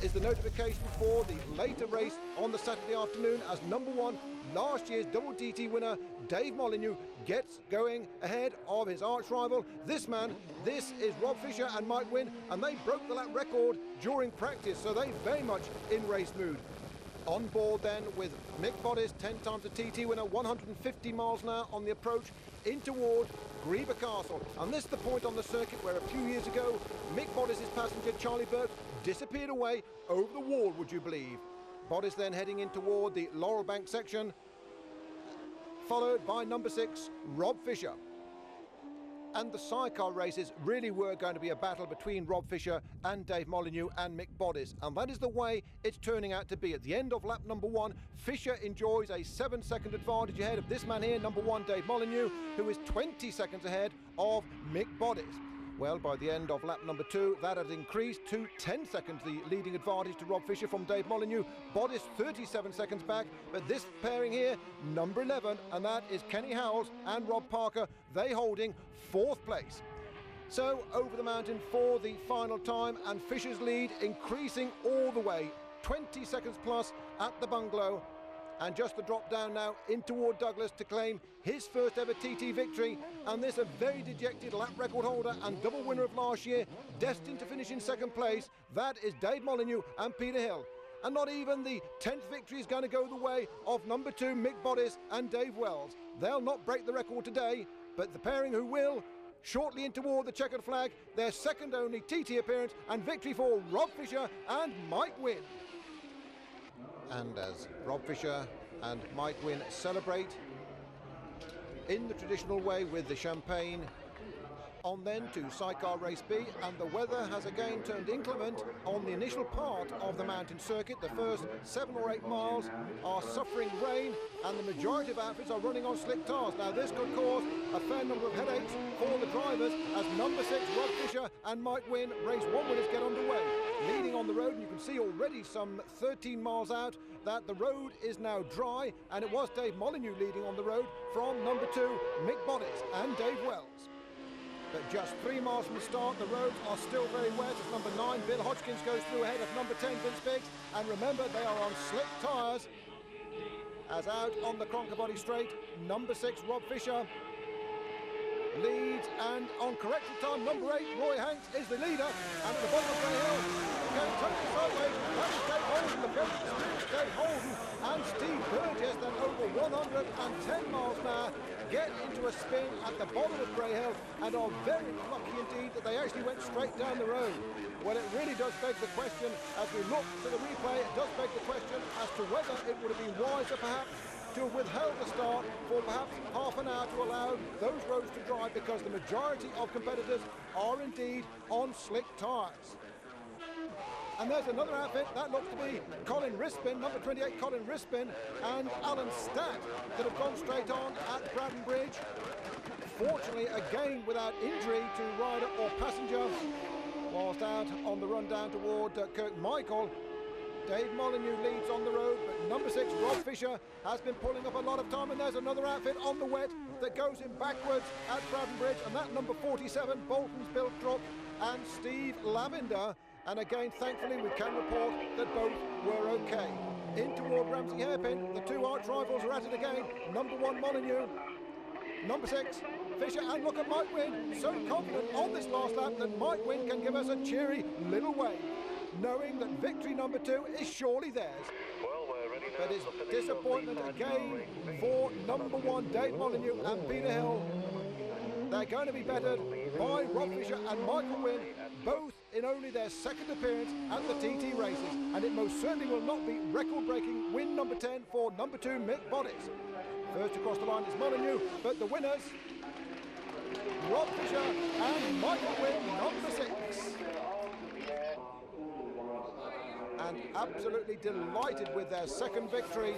is the notification for the later race on the Saturday afternoon, as number 1, last year's double TT winner Dave Molyneux gets going ahead of his arch rival. This is Rob Fisher and Mike Wynn, and they broke the lap record during practice, so they're very much in race mood. On board then with Mick Boddice, 10 times the TT winner, 150 miles an hour on the approach in toward Greeba Castle. And this is the point on the circuit where a few years ago Mick Boddice's passenger Charlie Burke disappeared away over the wall, would you believe. Boddice then heading in toward the Laurel Bank section, followed by number 6, Rob Fisher. And the sidecar races really were going to be a battle between Rob Fisher and Dave Molyneux and Mick Boddice, and that is the way it's turning out to be. At the end of lap number 1, Fisher enjoys a 7-second advantage ahead of this man here, number 1, Dave Molyneux, who is 20 seconds ahead of Mick Boddice. Well, by the end of lap number 2, that had increased to 10 seconds, the leading advantage to Rob Fisher from Dave Molyneux. Boddice 37 seconds back, but this pairing here, number 11, and that is Kenny Howells and Rob Parker, they holding 4th place. So over the mountain for the final time, and Fisher's lead increasing all the way, 20 seconds plus at the bungalow. And just the drop down now in toward Douglas to claim his first ever TT victory, and this a very dejected lap record holder and double winner of last year, destined to finish in 2nd place. That is Dave Molyneux and Peter Hill. And not even the 10th victory is going to go the way of number 2 Mick Boddice and Dave Wells. They'll not break the record today, but the pairing who will, shortly in toward the checkered flag, their second only TT appearance and victory for Rob Fisher and Mike Wynn. And as Rob Fisher and Mike Wynn celebrate in the traditional way with the champagne, on then to sidecar race B, and the weather has again turned inclement on the initial part of the mountain circuit. The first 7 or 8 miles are suffering rain, and the majority of outfits are running on slick tires. Now this could cause a fair number of headaches for the drivers as number 6 Rob Fisher and Mike Wynn, race 1 winners, get underway. Leading on the road, and you can see already some 13 miles out that the road is now dry, and it was Dave Molyneux leading on the road from number 2 Mick Boddice and Dave Wells. But just 3 miles from the start, the roads are still very wet as number 9 Bill Hodgkins goes through ahead of number 10 Vince Biggs, and remember they are on slick tyres. As out on the Cronkabody Straight, number 6 Rob Fisher leads, and on corrected time number 8 Roy Hanks is the leader, and at the bottom of the hill going totally sideways, that is Dave Holden, the very experienced Dave Holden, and Steve Burgess, then over 110 miles an hour, get into a spin at the bottom of Grey Hill and are very lucky indeed that they actually went straight down the road. Well, it really does beg the question, as we look to the replay, it does beg the question as to whether it would have been wiser perhaps to have withheld the start for perhaps half an hour to allow those roads to dry, because the majority of competitors are indeed on slick tyres. And there's another outfit, that looks to be Colin Rispin, number 28 Colin Rispin and Alan Statt, that have gone straight on at Braddon Bridge. Fortunately, again without injury to rider or passenger, whilst out on the run down toward Kirkmichael. Dave Molyneux leads on the road, but number 6 Rob Fisher has been pulling up a lot of time, and there's another outfit on the wet that goes in backwards at Braddon Bridge, and that number 47 Bolton's Bill Truck and Steve Lavender. And again, thankfully, we can report that both were okay. In toward Ramsey Hairpin, the 2 arch rivals are at it again. Number 1 Molyneux, number 6 Fisher, and look at Mike Wynn, so confident on this last lap that Mike Wynn can give us a cheery little wave, knowing that victory number 2 is surely theirs. Well, we're ready now. But it's disappointment again for number 1 Dave Molyneux and Peter Hill. They're going to be bettered by Rob Fisher and Michael Wynn, both in only their second appearance at the TT races, and it most certainly will not be record-breaking win number 10 for number 2 Mick Boddice. First across the line is Molyneux, but the winners, Rob Fisher and Michael Wynn, number 6. And absolutely delighted with their second victory.